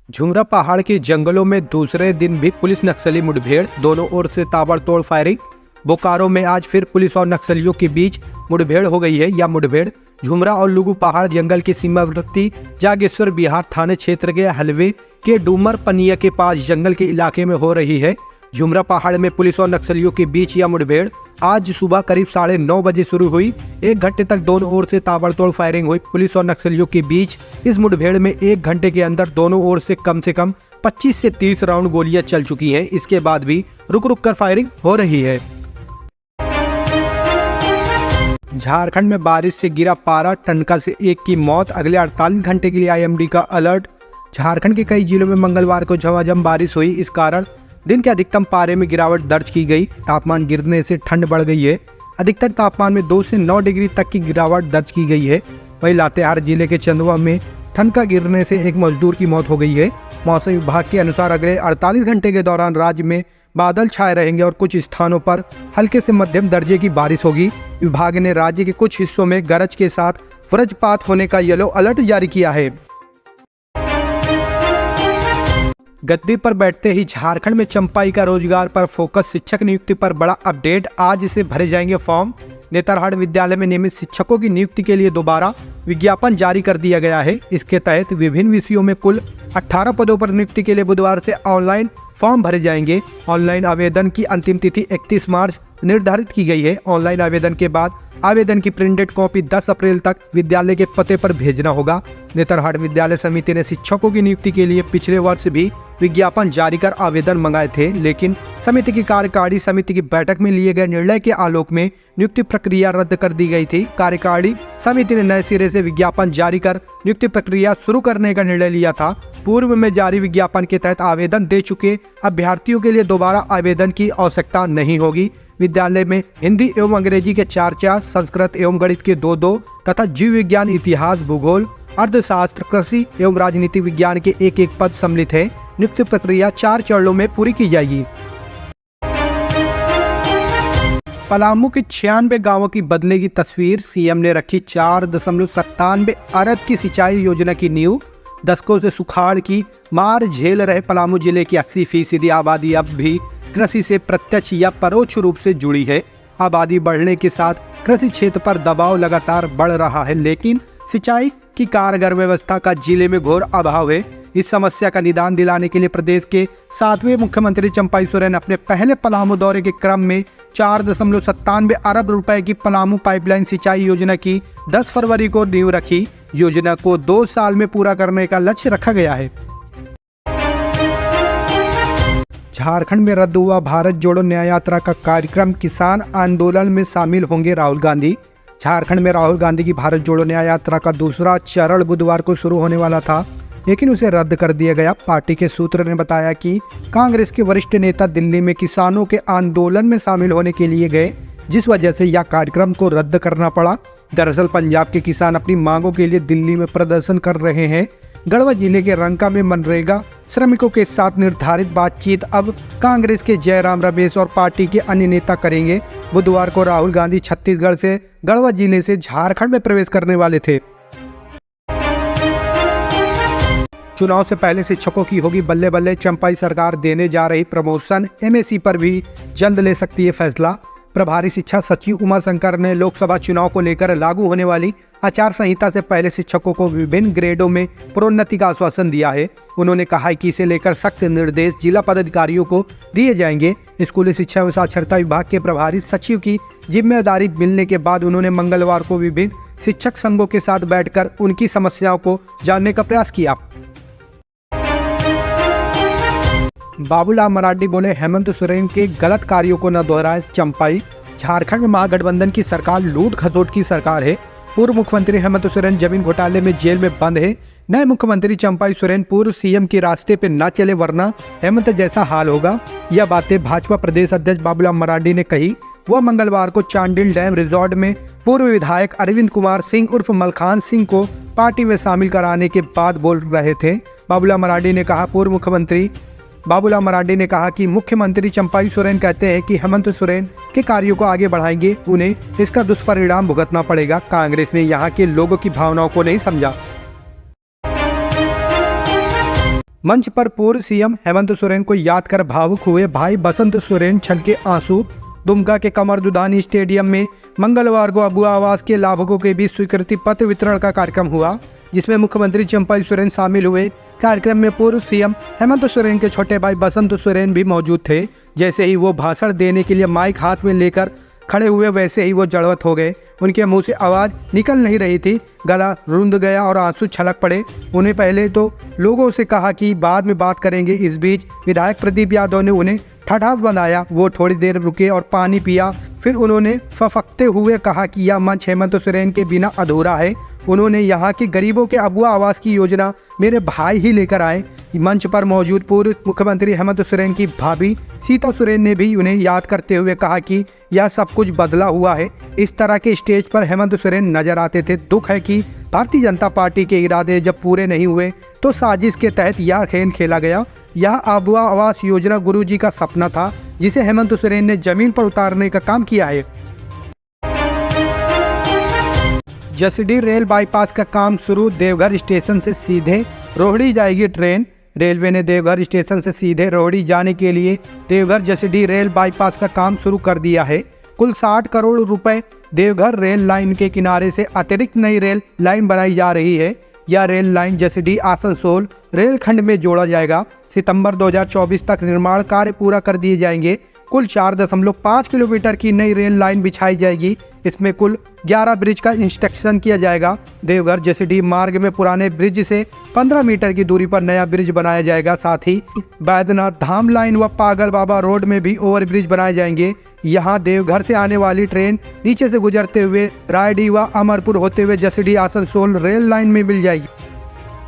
झुमरा पहाड़ के जंगलों में दूसरे दिन भी पुलिस नक्सली मुठभेड़, दोनों ओर से ताबड़तोड़ फायरिंग। बोकारो में आज फिर पुलिस और नक्सलियों के बीच मुठभेड़ हो गई है। यह मुठभेड़ झुमरा और लुगु पहाड़ जंगल के सीमावर्ती जागेश्वर बिहार थाने क्षेत्र के हलवे के डूमर पनिया के पास जंगल के इलाके में हो रही है। झुमरा पहाड़ में पुलिस और नक्सलियों के बीच यह मुठभेड़ आज सुबह करीब 9:30 बजे शुरू हुई। 1 घंटे तक दोनों ओर से ताबड़तोड़ फायरिंग हुई। पुलिस और नक्सलियों के बीच इस मुठभेड़ में 1 घंटे के अंदर दोनों ओर से कम 25 से 30 राउंड गोलियां चल चुकी हैं। इसके बाद भी रुक रुक कर फायरिंग हो रही है। झारखंड में बारिश से गिरा पारा, टनका से एक की मौत। अगले 48 घंटे के लिए आईएमडी का अलर्ट। झारखंड के कई जिलों में मंगलवार को झमाझम बारिश हुई। इस कारण दिन के अधिकतम पारे में गिरावट दर्ज की गई। तापमान गिरने से ठंड बढ़ गई है। अधिकतम तापमान में 2 से 9 डिग्री तक की गिरावट दर्ज की गई है। वहीं लातेहार जिले के चंदवा में ठनका गिरने से एक मजदूर की मौत हो गई है। मौसम विभाग के अनुसार अगले 48 घंटे के दौरान राज्य में बादल छाए रहेंगे और कुछ स्थानों पर हल्के से मध्यम दर्जे की बारिश होगी। विभाग ने राज्य के कुछ हिस्सों में गरज के साथ वज्रपात होने का येलो अलर्ट जारी किया है। गद्दी पर बैठते ही झारखंड में चंपाई का रोजगार पर फोकस। शिक्षक नियुक्ति पर बड़ा अपडेट, आज से भरे जाएंगे फॉर्म। नेतरहाट विद्यालय में नियमित शिक्षकों की नियुक्ति के लिए दोबारा विज्ञापन जारी कर दिया गया है। इसके तहत विभिन्न विषयों में कुल 18 पदों पर नियुक्ति के लिए बुधवार से ऑनलाइन फॉर्म भरे जाएंगे। ऑनलाइन आवेदन की अंतिम तिथि 31 मार्च निर्धारित की गई है। ऑनलाइन आवेदन के बाद आवेदन की प्रिंटेड कॉपी 10 अप्रैल तक विद्यालय के पते पर भेजना होगा। नेतरहाट विद्यालय समिति ने शिक्षकों की नियुक्ति के लिए पिछले वर्ष भी विज्ञापन जारी कर आवेदन मंगाए थे, लेकिन समिति की कार्यकारिणी समिति की बैठक में लिए गए निर्णय के आलोक में नियुक्ति प्रक्रिया रद्द कर दी गई थी। कार्यकारिणी समिति ने नए सिरे से विज्ञापन जारी कर नियुक्ति प्रक्रिया शुरू करने का निर्णय लिया था। पूर्व में जारी विज्ञापन के तहत आवेदन दे चुके अभ्यर्थियों के लिए दोबारा आवेदन की आवश्यकता नहीं होगी। विद्यालय में हिंदी एवं अंग्रेजी के 4, संस्कृत एवं गणित के 2 तथा जीव विज्ञान, इतिहास, भूगोल, अर्थशास्त्र, कृषि एवं राजनीति विज्ञान के 1 पद सम्मिलित है। नियुक्ति प्रक्रिया 4 चरणों में पूरी की जाएगी। पलामू के 96 गांवों की बदलेगी तस्वीर। सीएम ने रखी 4.97 अरब की सिंचाई योजना की नींव। दशकों से सुखाड़ की मार झेल रहे पलामू जिले की 80% आबादी अब भी कृषि से प्रत्यक्ष या परोक्ष रूप से जुड़ी है। आबादी बढ़ने के साथ कृषि क्षेत्र पर दबाव लगातार बढ़ रहा है, लेकिन सिंचाई की कारगर व्यवस्था का जिले में घोर अभाव है। इस समस्या का निदान दिलाने के लिए प्रदेश के 7वें मुख्यमंत्री चंपाई सोरेन अपने पहले पलामू दौरे के क्रम में 4.97 अरब रुपए की पलामू पाइपलाइन सिंचाई योजना की 10 फरवरी को नींव रखी। योजना को 2 साल में पूरा करने का लक्ष्य रखा गया है। झारखंड में रद्द हुआ भारत जोड़ो न्याय यात्रा का कार्यक्रम। किसान आंदोलन में शामिल होंगे राहुल गांधी। झारखंड में राहुल गांधी की भारत जोड़ो न्याय यात्रा का दूसरा चरण बुधवार को शुरू होने वाला था, लेकिन उसे रद्द कर दिया गया। पार्टी के सूत्र ने बताया कि कांग्रेस के वरिष्ठ नेता दिल्ली में किसानों के आंदोलन में शामिल होने के लिए गए, जिस वजह से यह कार्यक्रम को रद्द करना पड़ा। दरअसल पंजाब के किसान अपनी मांगों के लिए दिल्ली में प्रदर्शन कर रहे हैं। गढ़वा जिले के रंका में मनरेगा श्रमिकों के साथ निर्धारित बातचीत अब कांग्रेस के जयराम रमेश और पार्टी के अन्य नेता करेंगे। बुधवार को राहुल गांधी छत्तीसगढ़ से गढ़वा जिले से झारखंड में प्रवेश करने वाले थे। चुनाव से पहले शिक्षकों की होगी बल्ले बल्ले। चंपाई सरकार देने जा रही प्रमोशन, एमएससी पर भी जल्द ले सकती है फैसला। प्रभारी शिक्षा सचिव उमा शंकर ने लोकसभा चुनाव को लेकर लागू होने वाली आचार संहिता से पहले शिक्षकों को विभिन्न ग्रेडों में प्रोन्नति का आश्वासन दिया है। उन्होंने कहा कि इसे लेकर सख्त निर्देश जिला पदाधिकारियों को दिए जाएंगे। स्कूली शिक्षा एवं साक्षरता विभाग के प्रभारी सचिव की जिम्मेदारी मिलने के बाद उन्होंने मंगलवार को विभिन्न शिक्षक संघों के साथ बैठकर उनकी समस्याओं को जानने का प्रयास किया। बाबूलाल मरांडी बोले, हेमंत सोरेन के गलत कार्यों को न दोहराए चंपाई। झारखंड में महागठबंधन की सरकार लूट खसोट की सरकार है। पूर्व मुख्यमंत्री हेमंत सोरेन जमीन घोटाले में जेल में बंद है। नए मुख्यमंत्री चंपाई सोरेन पूर्व सीएम के रास्ते पे न चले वरना हेमंत जैसा हाल होगा। यह बातें भाजपा प्रदेश अध्यक्ष बाबूलाल मरांडी ने कही। वह मंगलवार को चांडिल डैम रिजॉर्ट में पूर्व विधायक अरविंद कुमार सिंह उर्फ मलखान सिंह को पार्टी में शामिल कराने के बाद बोल रहे थे। बाबूलाल मरांडी ने कहा कि मुख्यमंत्री चंपाई सोरेन कहते हैं कि हेमंत सोरेन के कार्यों को आगे बढ़ाएंगे, उन्हें इसका दुष्परिणाम भुगतना पड़ेगा। कांग्रेस ने यहां के लोगों की भावनाओं को नहीं समझा। मंच पर पूर्व सीएम हेमंत सोरेन को याद कर भावुक हुए भाई बसंत सोरेन छलके आंसू। दुमका के कमर दुधानी स्टेडियम में मंगलवार को अबुआ आवास के लाभुकों के बीच स्वीकृति पत्र वितरण का कार्यक्रम हुआ, जिसमें मुख्यमंत्री चंपाई सोरेन शामिल हुए। कार्यक्रम में पूर्व सीएम हेमंत सोरेन के छोटे भाई बसंत सोरेन भी मौजूद थे। जैसे ही वो भाषण देने के लिए माइक हाथ में लेकर खड़े हुए, वैसे ही वो जड़वत हो गए। उनके मुंह से आवाज़ निकल नहीं रही थी, गला रुंध गया और आंसू छलक पड़े। उन्हें पहले तो लोगों से कहा कि बाद में बात करेंगे। इस बीच विधायक प्रदीप यादव ने उन्हें ठठास बनाया। वो थोड़ी देर रुके और पानी पिया, फिर उन्होंने फफकते हुए कहा कि यह मंच हेमंत सोरेन के बिना अधूरा है। उन्होंने यहाँ के गरीबों के अबुआ आवास की योजना मेरे भाई ही लेकर आए। मंच पर मौजूद पूर्व मुख्यमंत्री हेमंत सोरेन की भाभी सीता सोरेन ने भी उन्हें याद करते हुए कहा कि यह सब कुछ बदला हुआ है। इस तरह के स्टेज पर हेमंत सोरेन नजर आते थे। दुख है कि भारतीय जनता पार्टी के इरादे जब पूरे नहीं हुए तो साजिश के तहत यह खेल खेला गया। यह अबुआ आवास योजना गुरुजी का सपना था, जिसे हेमंत सोरेन ने जमीन पर उतारने का काम किया है। जसीडीह रेल बाईपास का काम शुरू। देवघर स्टेशन से सीधे रोहड़ी जाएगी ट्रेन। रेलवे ने देवघर स्टेशन से सीधे रोहड़ी जाने के लिए देवघर जसीडीह रेल बाईपास का काम शुरू कर दिया है। कुल 60 करोड़ रुपए देवघर रेल लाइन के किनारे से अतिरिक्त नई रेल लाइन बनाई जा रही है। यह रेल लाइन जसीडीह आसनसोल रेलखंड में जोड़ा जाएगा। सितंबर 2024 तक निर्माण कार्य पूरा कर दिए जाएंगे। कुल 4.5 किलोमीटर की नई रेल लाइन बिछाई जाएगी। इसमें कुल 11 ब्रिज का इंस्ट्रक्शन किया जाएगा। देवघर जसीडीह मार्ग में पुराने ब्रिज से 15 मीटर की दूरी पर नया ब्रिज बनाया जाएगा। साथ ही बैद्यनाथ धाम लाइन व पागल बाबा रोड में भी ओवर ब्रिज बनाए जाएंगे। यहाँ देवघर से आने वाली ट्रेन नीचे से गुजरते हुए रायडीह व अमरपुर होते हुए जसीडीह आसनसोल रेल लाइन में मिल जाएगी।